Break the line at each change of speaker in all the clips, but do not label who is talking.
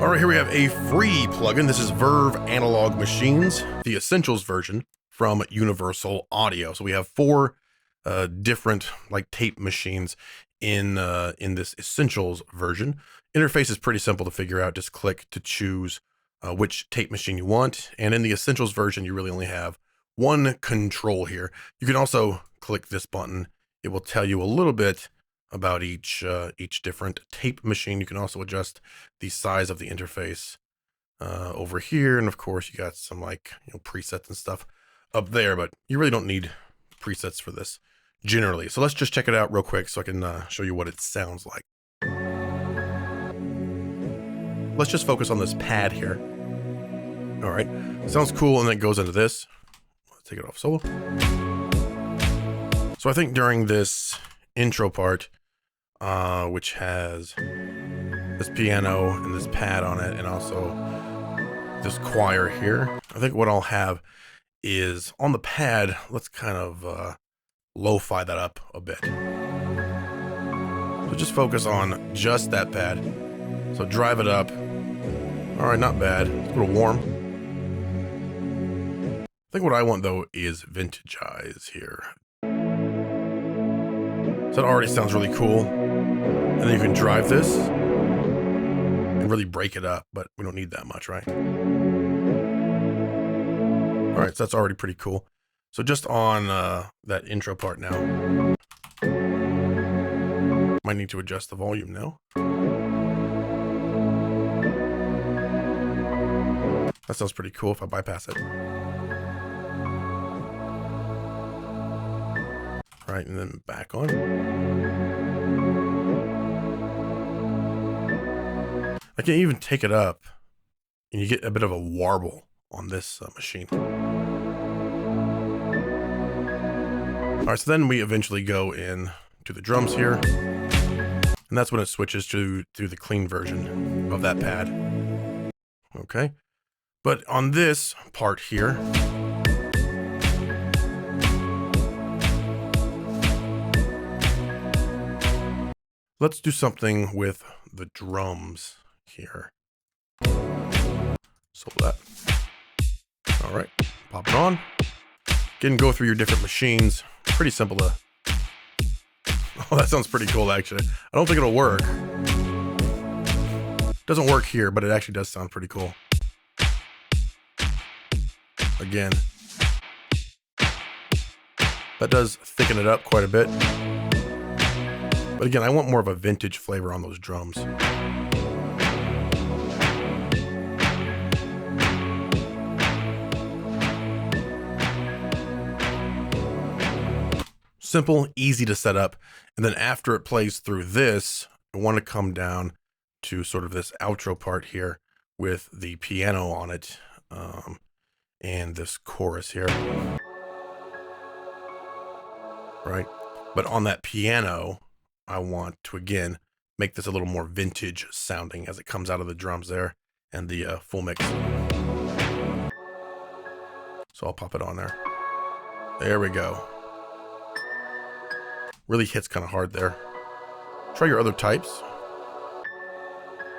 All right, here we have a free plugin. This is Verve Analog Machines, the Essentials version from Universal Audio. So we have four different like tape machines in this Essentials version. Interface is pretty simple to figure out. Just click to choose which tape machine you want. And in the Essentials version, you really only have one control here. You can also click this button. It will tell you a little bit about each different tape machine. You can also adjust the size of the interface over here, and of course you got some like presets and stuff up there, but you really don't need presets for this generally. So let's just check it out real quick so I can show you what it sounds like. Let's just focus on this pad here. All right, sounds cool, and then it goes into this. Let's take it off solo. So I think during this intro part, which has this piano and this pad on it, and also this choir here, I think what I'll have is on the pad, let's kind of lo-fi that up a bit. So just focus on just that pad. So drive it up. All right, not bad. It's a little warm. I think what I want though is vintage-ize here. So it already sounds really cool. And then you can drive this and really break it up, but we don't need that much, right? All right, so that's already pretty cool. So just on that intro part now. Might need to adjust the volume now. That sounds pretty cool if I bypass it. All right, and then back on. I can even take it up and you get a bit of a warble on this machine. All right, so then we eventually go in to the drums here, and that's when it switches to the clean version of that pad. Okay, but on this part here, let's do something with the drums here. So that. All right, pop it on. Again, go through your different machines. Pretty simple to. Oh, that sounds pretty cool, actually. I don't think it'll work. Doesn't work here, but it actually does sound pretty cool. Again, that does thicken it up quite a bit. But again, I want more of a vintage flavor on those drums. Simple, easy to set up. And then after it plays through this, I want to come down to sort of this outro part here with the piano on it, and this chorus here. Right? But on that piano, I want to, again, make this a little more vintage sounding as it comes out of the drums there and the full mix. So I'll pop it on there. There we go. Really hits kind of hard there. Try your other types.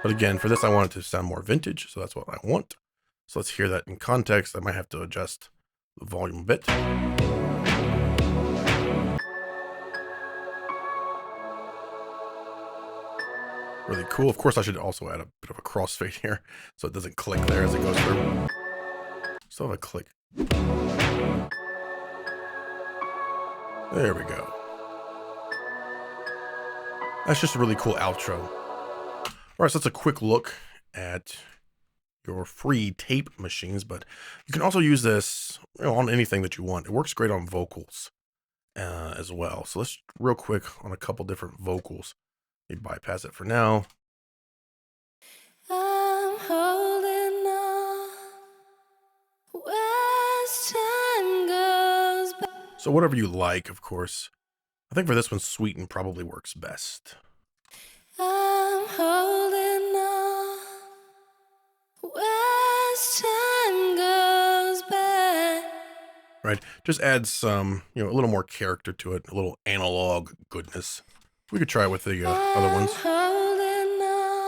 But again, for this, I want it to sound more vintage, so that's what I want. So let's hear that in context. I might have to adjust the volume a bit. Really cool. Of course, I should also add a bit of a crossfade here so it doesn't click there as it goes through. Still have a click. There we go. That's just a really cool outro. All right, so that's a quick look at your free tape machines, but you can also use this on anything that you want. It works great on vocals as well. So let's real quick on a couple different vocals. You bypass it for now.
I'm holding on as time goes by.
So whatever you like, of course. I think for this one, Sweeten probably works best.
I'm holding on as time goes by.
Right, just add some, a little more character to it, a little analog goodness. We could try it with the other ones.
I'm holding on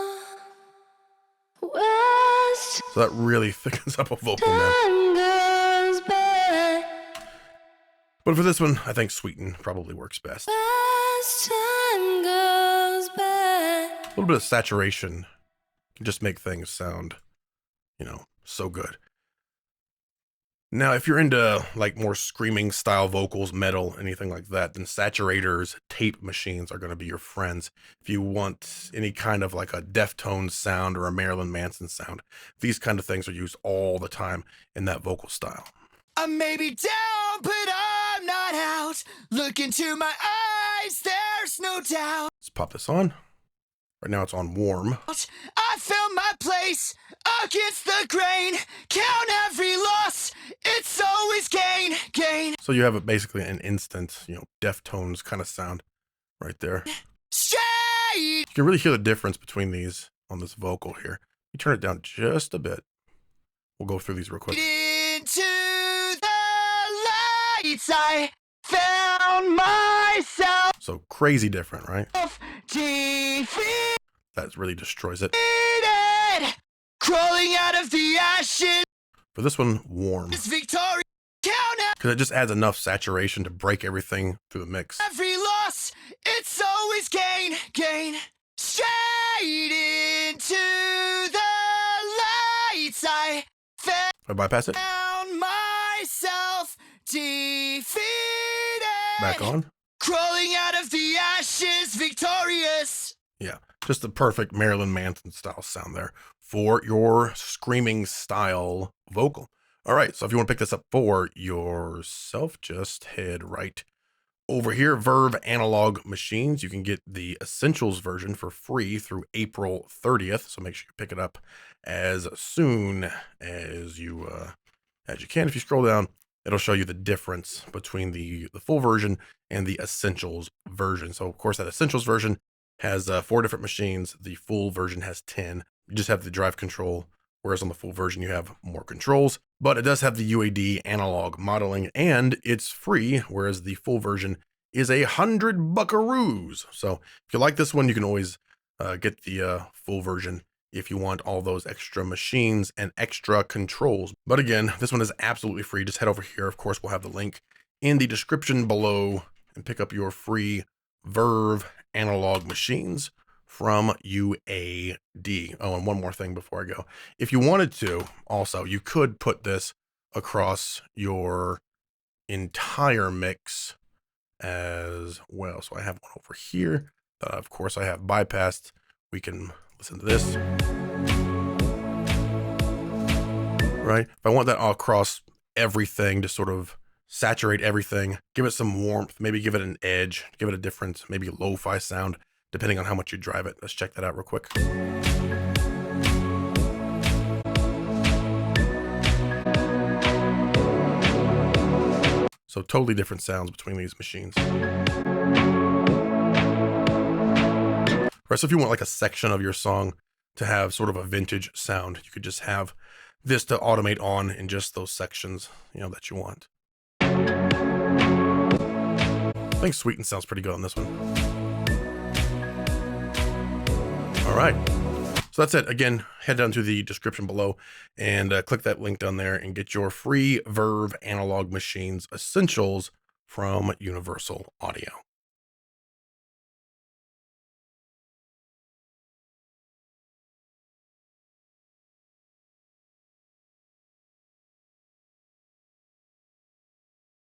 So that really thickens up a vocal, man.
Time goes by.
But for this one, I think Sweeten probably works best.
As time goes by.
A little bit of saturation can just make things sound, so good. Now, if you're into like more screaming style vocals, metal, anything like that, then saturators, tape machines are going to be your friends. If you want any kind of like a Deftones sound or a Marilyn Manson sound, these kind of things are used all the time in that vocal style.
I may be down, but I'm not out. Look into my eyes, there's no doubt.
Let's pop this on. Right now it's on warm.
I found my place against the grain. Count every loss, it's always gain, gain.
So you have basically an instant, Deftones kind of sound right there.
Straight
You can really hear the difference between these on this vocal here. You turn it down just a bit. We'll go through these real quick.
into the lights. I found myself
So crazy different, right?
defeated,
That really destroys it.
crawling out of the ashes.
For this one, warm.
This victory, count
Because it just adds enough saturation to break everything through the mix.
every loss, it's always gain, gain. Straight into the lights. I
I bypass it.
found myself defeated.
Back on.
Crawling out of the ashes, victorious.
Yeah, just the perfect Marilyn Manson style sound there for your screaming style vocal. All right, so if you want to pick this up for yourself, just head right over here, Verve Analog Machines. You can get the Essentials version for free through April 30th, so make sure you pick it up as soon as you can. If you scroll down, it'll show you the difference between the full version and the Essentials version. So, of course, that Essentials version has 4 different machines. The full version has 10. You just have the drive control, whereas on the full version, you have more controls. But it does have the UAD analog modeling, and it's free, whereas the full version is 100 buckaroos. So if you like this one, you can always get the full version if you want all those extra machines and extra controls. But again, this one is absolutely free. Just head over here. Of course, we'll have the link in the description below and pick up your free Verve Analog Machines from UAD. Oh, and one more thing before I go. If you wanted to, also, you could put this across your entire mix as well. So I have one over here that, of course, I have bypassed. We can listen to this. Right? If I want that all across everything to sort of saturate everything, give it some warmth, maybe give it an edge, give it a different, maybe lo-fi sound, depending on how much you drive it. Let's check that out real quick. So totally different sounds between these machines. Right, so if you want like a section of your song to have sort of a vintage sound, you could just have this to automate on in just those sections, that you want. I think Sweeten sounds pretty good on this one. All right. So that's it. Again, head down to the description below and click that link down there and get your free Verve Analog Machines Essentials from Universal Audio.